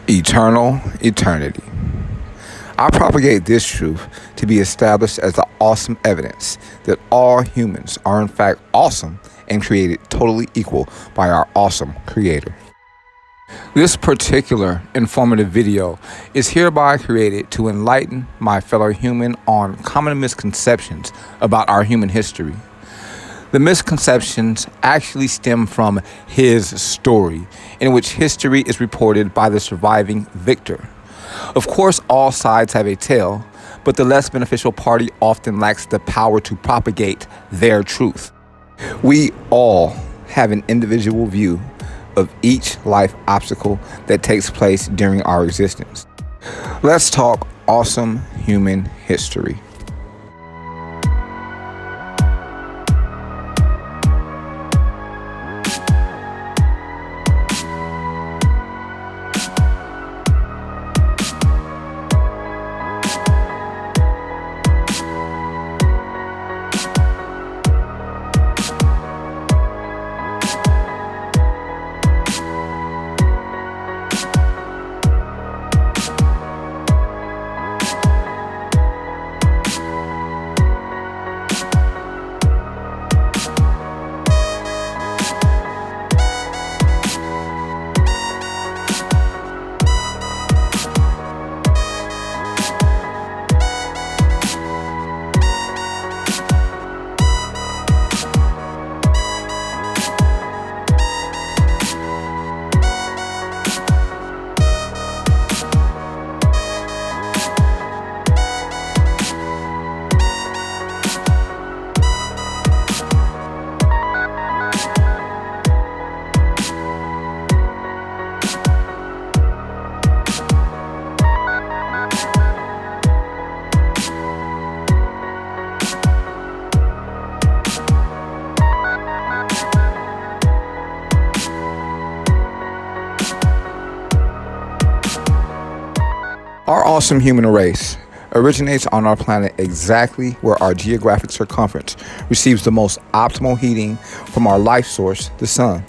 Eternal eternity. I propagate this truth to be established as the awesome evidence that all humans are in fact awesome and created totally equal by our awesome Creator. This particular informative video is hereby created to enlighten my fellow human on common misconceptions about our human history. The misconceptions actually stem from his story, in which history is reported by the surviving victor. Of course, all sides have a tale, but the less beneficial party often lacks the power to propagate their truth. We all have an individual view of each life obstacle that takes place during our existence. Let's talk awesome human history. Our awesome human race originates on our planet exactly where our geographic circumference receives the most optimal heating from our life source, the sun.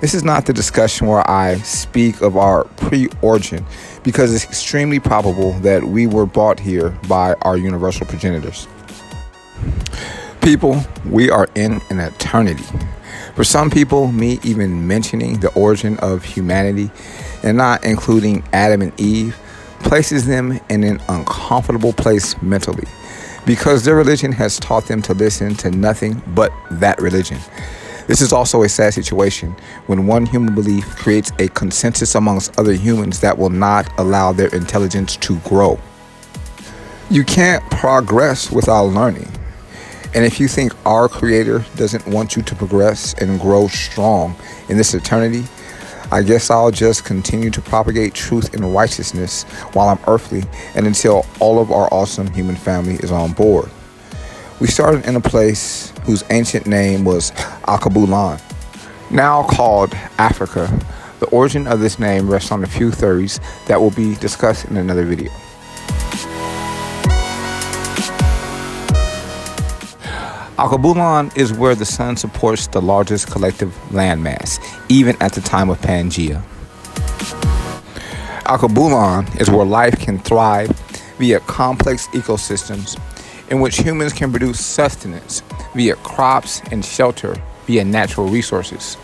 This is not the discussion where I speak of our pre-origin, because it's extremely probable that we were brought here by our universal progenitors. People, we are in an eternity. For some people, me even mentioning the origin of humanity and not including Adam and Eve places them in an uncomfortable place mentally, because their religion has taught them to listen to nothing but that religion. This is also a sad situation when one human belief creates a consensus amongst other humans that will not allow their intelligence to grow. You can't progress without learning. And if you think our Creator doesn't want you to progress and grow strong in this eternity, I guess I'll just continue to propagate truth and righteousness while I'm earthly and until all of our awesome human family is on board. We started in a place whose ancient name was Akabulan, now called Africa. The origin of this name rests on a few theories that will be discussed in another video. Akabulan is where the sun supports the largest collective landmass, even at the time of Pangea. Akabulan is where life can thrive via complex ecosystems in which humans can produce sustenance via crops and shelter via natural resources.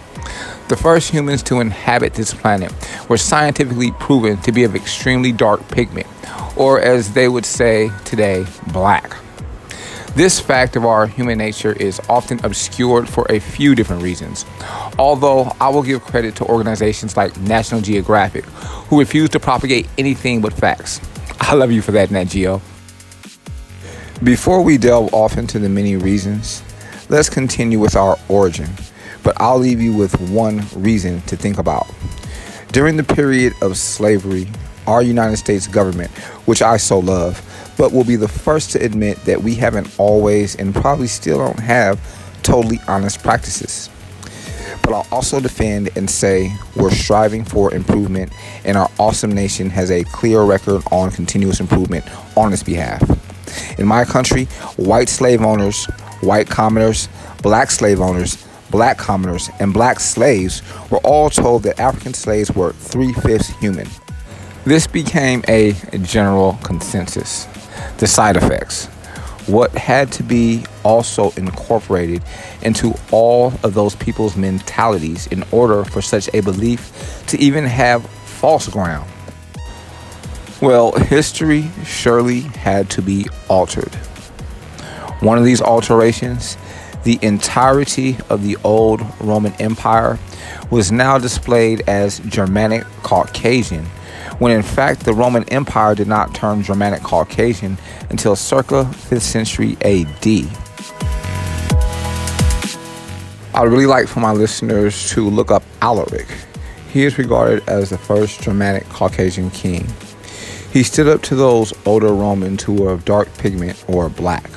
The first humans to inhabit this planet were scientifically proven to be of extremely dark pigment, or as they would say today, black. This fact of our human nature is often obscured for a few different reasons, although I will give credit to organizations like National Geographic, who refuse to propagate anything but facts. I love you for that, Nat Geo. Before we delve off into the many reasons, let's continue with our origin, but I'll leave you with one reason to think about. During the period of slavery, our United States government, which I so love, but will be the first to admit that we haven't always and probably still don't have totally honest practices. But I'll also defend and say we're striving for improvement, and our awesome nation has a clear record on continuous improvement on its behalf. In my country, white slave owners, white commoners, black slave owners, black commoners, and black slaves were all told that African slaves were 3/5 human. This became a general consensus. The side effects. What had to be also incorporated into all of those people's mentalities in order for such a belief to even have false ground. Well, history surely had to be altered. One of these alterations, the entirety of the old Roman Empire was now displayed as Germanic Caucasian, when in fact the Roman Empire did not turn Germanic Caucasian until circa 5th century AD. I would really like for my listeners to look up Alaric. He is regarded as the first Germanic Caucasian king. He stood up to those older Romans who were of dark pigment or black.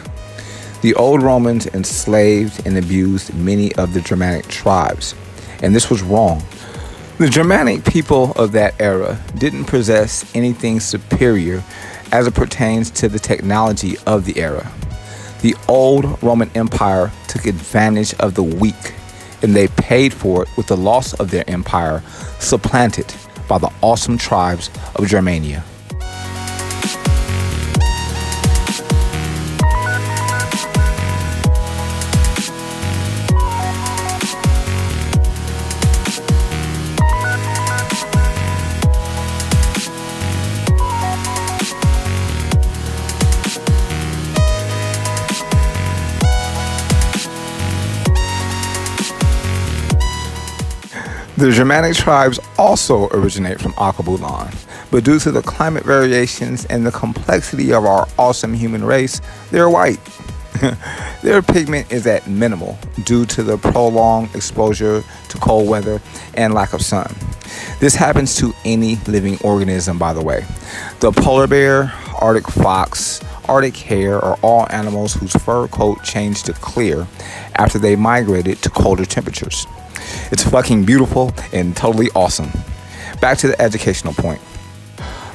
The old Romans enslaved and abused many of the Germanic tribes, and this was wrong. The Germanic people of that era didn't possess anything superior as it pertains to the technology of the era. The old Roman Empire took advantage of the weak, and they paid for it with the loss of their empire, supplanted by the awesome tribes of Germania. The Germanic tribes also originate from Alkebulan, but due to the climate variations and the complexity of our awesome human race, they're white. Their pigment is at minimal due to the prolonged exposure to cold weather and lack of sun. This happens to any living organism, by the way. The polar bear, Arctic fox, Arctic hare are all animals whose fur coat changed to clear after they migrated to colder temperatures. It's fucking beautiful and totally awesome. Back to the educational point.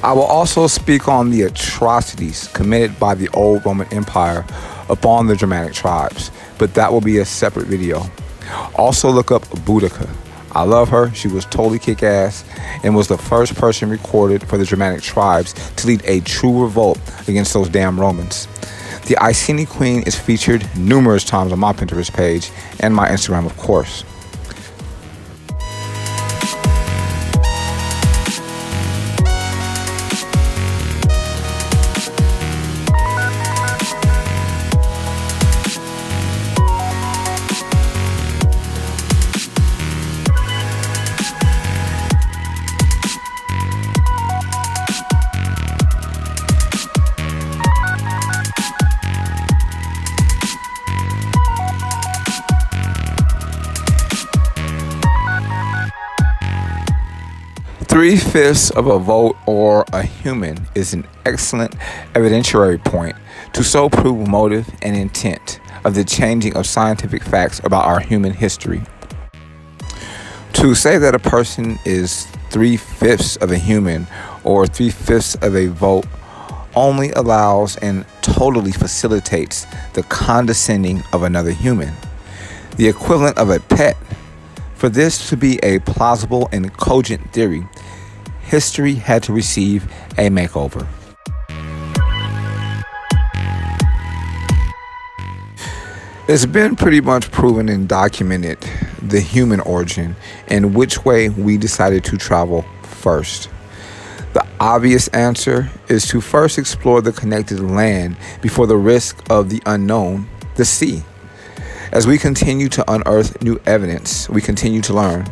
I will also speak on the atrocities committed by the old Roman Empire upon the Germanic tribes, but that will be a separate video. Also look up Boudica. I love her. She was totally kick-ass and was the first person recorded for the Germanic tribes to lead a true revolt against those damn Romans. The Iceni Queen is featured numerous times on my Pinterest page and my Instagram, of course. Three-fifths of a vote or a human is an excellent evidentiary point to so prove motive and intent of the changing of scientific facts about our human history. To say that a person is three-fifths of a human or three-fifths of a vote only allows and totally facilitates the condescending of another human, the equivalent of a pet. For this to be a plausible and cogent theory, history had to receive a makeover. It's been pretty much proven and documented the human origin and which way we decided to travel first. The obvious answer is to first explore the connected land before the risk of the unknown, the sea. As we continue to unearth new evidence, we continue to learn.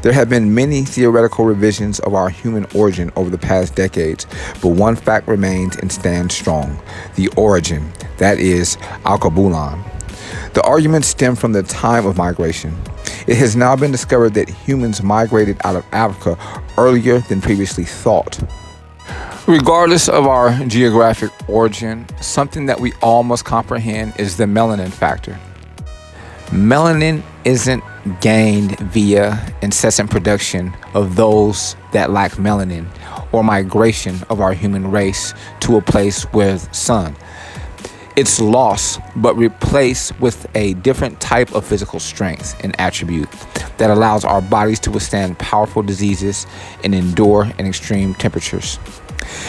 There have been many theoretical revisions of our human origin over the past decades, but one fact remains and stands strong: the origin, that is, Alkebulan. The arguments stem from the time of migration. It has now been discovered that humans migrated out of Africa earlier than previously thought. Regardless of our geographic origin, something that we all must comprehend is the melanin factor. Melanin isn't gained via incessant production of those that lack melanin or migration of our human race to a place with sun. It's lost but replaced with a different type of physical strength and attribute that allows our bodies to withstand powerful diseases and endure in extreme temperatures.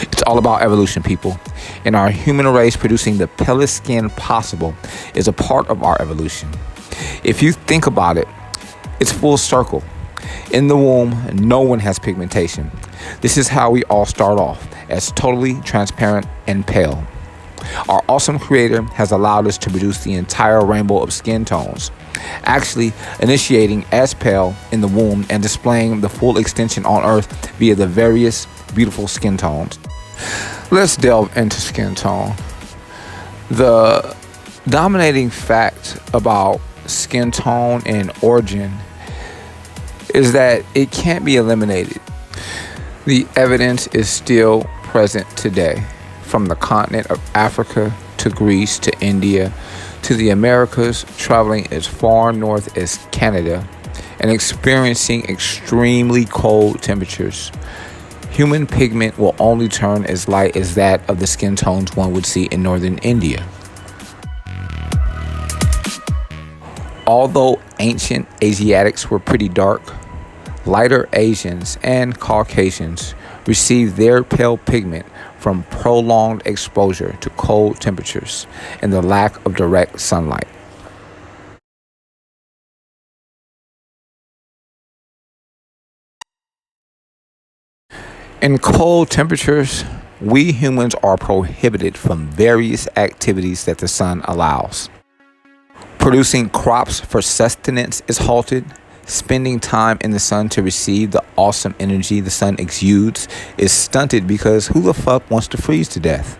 It's all about evolution, people. And our human race producing the palest skin possible is a part of our evolution. If you think about it, it's full circle. In the womb, no one has pigmentation. This is how we all start off, as totally transparent and pale. Our awesome creator has allowed us to produce the entire rainbow of skin tones, actually initiating as pale in the womb and displaying the full extension on earth via the various beautiful skin tones. Let's delve into skin tone. The dominating fact about skin tone and origin is that it can't be eliminated. The evidence is still present today, from the continent of Africa to Greece to India to the Americas, traveling as far north as Canada and experiencing extremely cold temperatures. Human pigment will only turn as light as that of the skin tones one would see in northern India. Although ancient Asiatics were pretty dark, lighter Asians and Caucasians received their pale pigment from prolonged exposure to cold temperatures and the lack of direct sunlight. In cold temperatures, we humans are prohibited from various activities that the sun allows. Producing crops for sustenance is halted. Spending time in the sun to receive the awesome energy the sun exudes is stunted because who the fuck wants to freeze to death?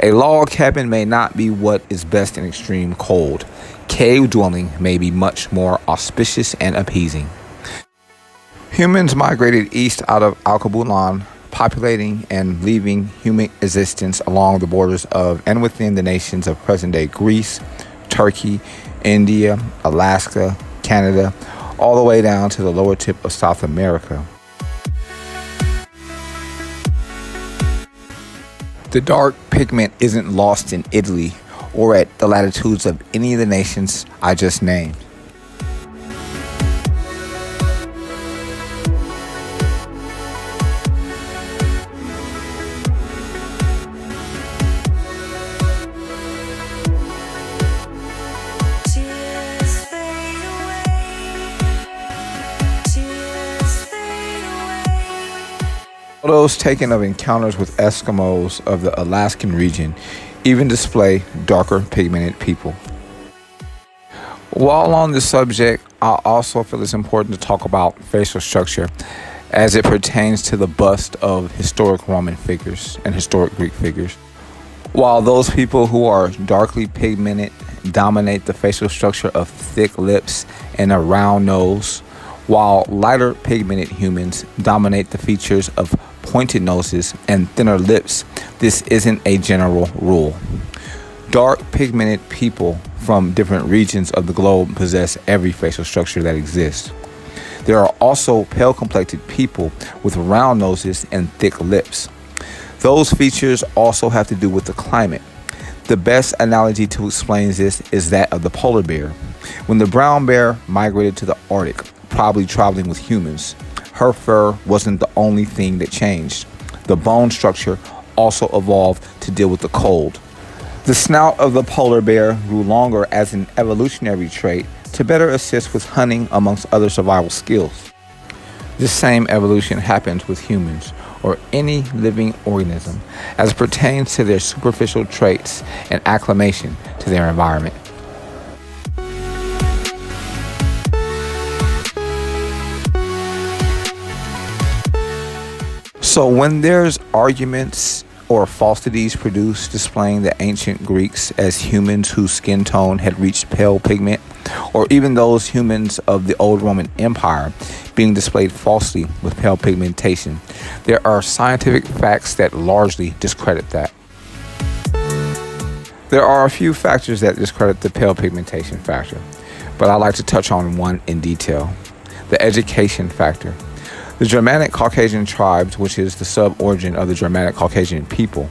A log cabin may not be what is best in extreme cold. Cave dwelling may be much more auspicious and appeasing. Humans migrated east out of Alkebulan, populating and leaving human existence along the borders of and within the nations of present-day Greece, Turkey, India, Alaska, Canada, all the way down to the lower tip of South America. The dark pigment isn't lost in Italy or at the latitudes of any of the nations I just named. Photos taken of encounters with Eskimos of the Alaskan region even display darker pigmented people. While on this subject, I also feel it's important to talk about facial structure as it pertains to the bust of historic Roman figures and historic Greek figures. While those people who are darkly pigmented dominate the facial structure of thick lips and a round nose, while lighter pigmented humans dominate the features of pointed noses and thinner lips, this isn't a general rule. Dark pigmented people from different regions of the globe possess every facial structure that exists. There are also pale complected people with round noses and thick lips. Those features also have to do with the climate. The best analogy to explain this is that of the polar bear. When the brown bear migrated to the Arctic, probably traveling with humans, her fur wasn't the only thing that changed. The bone structure also evolved to deal with the cold. The snout of the polar bear grew longer as an evolutionary trait to better assist with hunting amongst other survival skills. This same evolution happens with humans or any living organism as it pertains to their superficial traits and acclimation to their environment. So when there's arguments or falsities produced displaying the ancient Greeks as humans whose skin tone had reached pale pigment, or even those humans of the old Roman Empire being displayed falsely with pale pigmentation, there are scientific facts that largely discredit that. There are a few factors that discredit the pale pigmentation factor, but I'd like to touch on one in detail: the education factor. The Germanic Caucasian tribes, which is the sub-origin of the Germanic Caucasian people,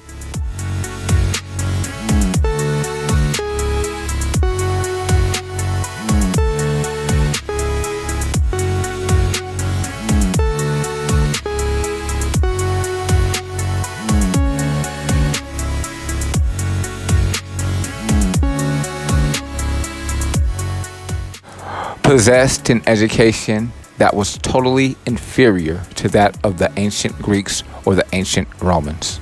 possessed an education that was totally inferior to that of the ancient Greeks or the ancient Romans.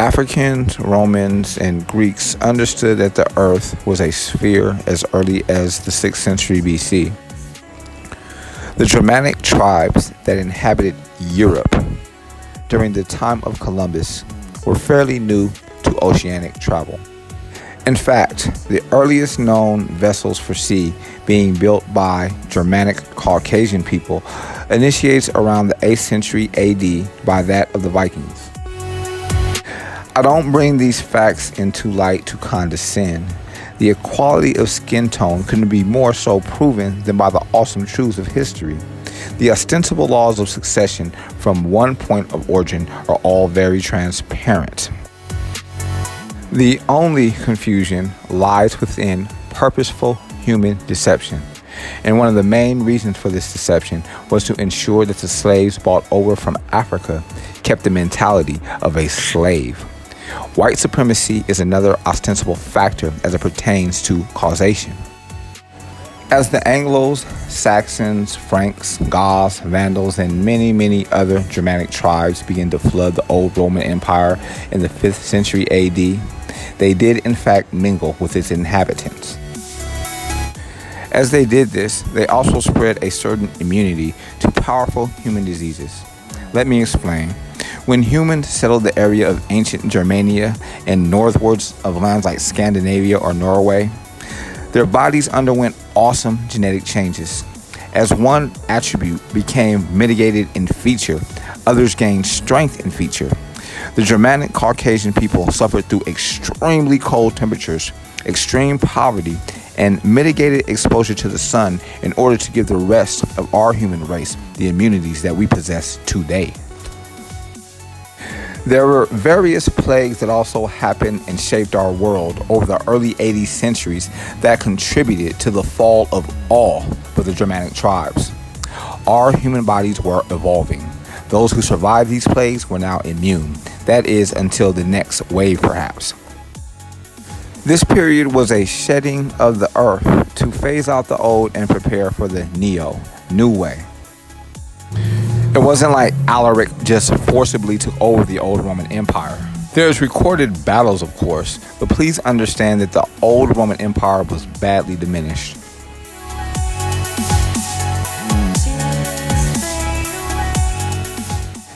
Africans, Romans, and Greeks understood that the earth was a sphere as early as the 6th century BC. The Germanic tribes that inhabited Europe during the time of Columbus were fairly new to oceanic travel. In fact, the earliest known vessels for sea being built by Germanic Caucasian people initiates around the 8th century AD by that of the Vikings. I don't bring these facts into light to condescend. The equality of skin tone couldn't be more so proven than by the awesome truths of history. The ostensible laws of succession from one point of origin are all very transparent. The only confusion lies within purposeful human deception. And one of the main reasons for this deception was to ensure that the slaves brought over from Africa kept the mentality of a slave. White supremacy is another ostensible factor as it pertains to causation. As the Anglos, Saxons, Franks, Goths, Vandals, and many other Germanic tribes began to flood the old Roman Empire in the 5th century AD, they did in fact mingle with its inhabitants. As they did this, they also spread a certain immunity to powerful human diseases. Let me explain. When humans settled the area of ancient Germania and northwards of lands like Scandinavia or Norway, their bodies underwent awesome genetic changes. As one attribute became mitigated in feature, others gained strength in feature. The Germanic Caucasian people suffered through extremely cold temperatures, extreme poverty, and mitigated exposure to the sun in order to give the rest of our human race the immunities that we possess today. There were various plagues that also happened and shaped our world over the early 80 centuries that contributed to the fall of all but the Germanic tribes. Our human bodies were evolving. Those who survived these plagues were now immune. That is, until the next wave perhaps. This period was a shedding of the earth to phase out the old and prepare for the new way. It wasn't like Alaric just forcibly took over the old Roman Empire. There's recorded battles, of course, but please understand that the old Roman Empire was badly diminished.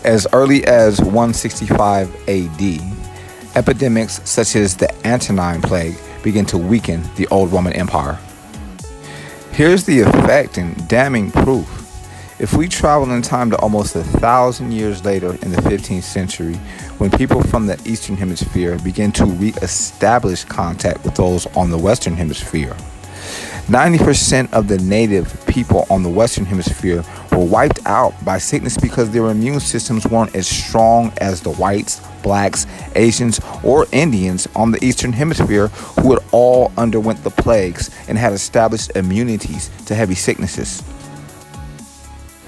As early as 165 AD, epidemics such as the Antonine Plague began to weaken the old Roman Empire. Here's the effect and damning proof. If we travel in time to almost 1,000 years later in the 15th century, when people from the Eastern Hemisphere began to re-establish contact with those on the Western Hemisphere, 90% of the native people on the Western Hemisphere were wiped out by sickness because their immune systems weren't as strong as the whites, blacks, Asians, or Indians on the Eastern Hemisphere who had all underwent the plagues and had established immunities to heavy sicknesses.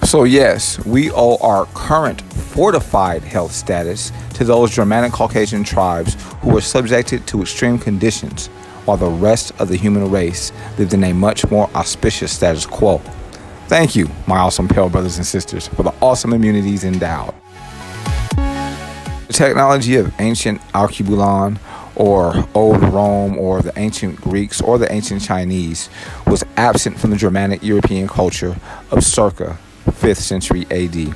So yes, we owe our current fortified health status to those Germanic Caucasian tribes who were subjected to extreme conditions, while the rest of the human race lived in a much more auspicious status quo. Thank you, my awesome pale brothers and sisters, for the awesome immunities endowed. The technology of ancient Alkebulan, or Old Rome, or the ancient Greeks, or the ancient Chinese was absent from the Germanic European culture of circa 5th century AD.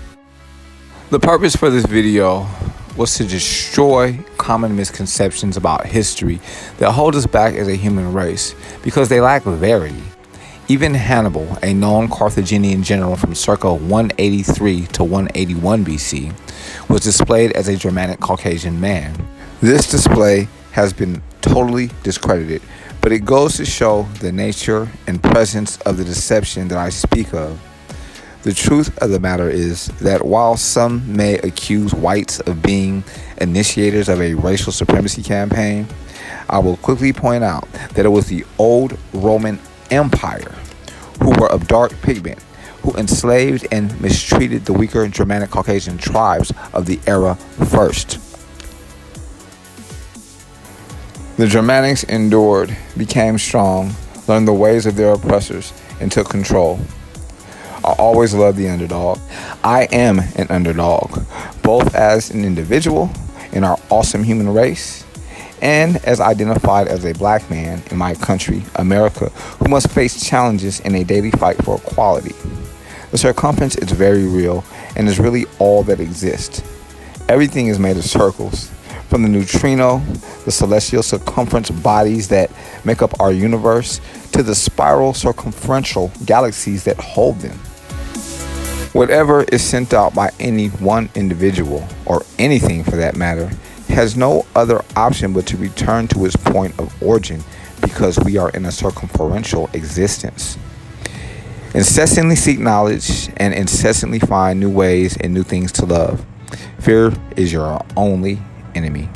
The purpose for this video was to destroy common misconceptions about history that hold us back as a human race because they lack verity. Even Hannibal, a known Carthaginian general from circa 183 to 181 BC, was displayed as a Germanic Caucasian man. This display has been totally discredited, but it goes to show the nature and presence of the deception that I speak of. The truth of the matter is that while some may accuse whites of being initiators of a racial supremacy campaign, I will quickly point out that it was the old Roman Empire who were of dark pigment, who enslaved and mistreated the weaker Germanic Caucasian tribes of the era first. The Germanics endured, became strong, learned the ways of their oppressors, and took control. I always love the underdog. I am an underdog, both as an individual in our awesome human race and as identified as a black man in my country, America, who must face challenges in a daily fight for equality. The circumference is very real and is really all that exists. Everything is made of circles, from the neutrino, the celestial circumference bodies that make up our universe, to the spiral circumferential galaxies that hold them. Whatever is sent out by any one individual, or anything for that matter, has no other option but to return to its point of origin, because we are in a circumferential existence. Incessantly seek knowledge and incessantly find new ways and new things to love. Fear is your only enemy.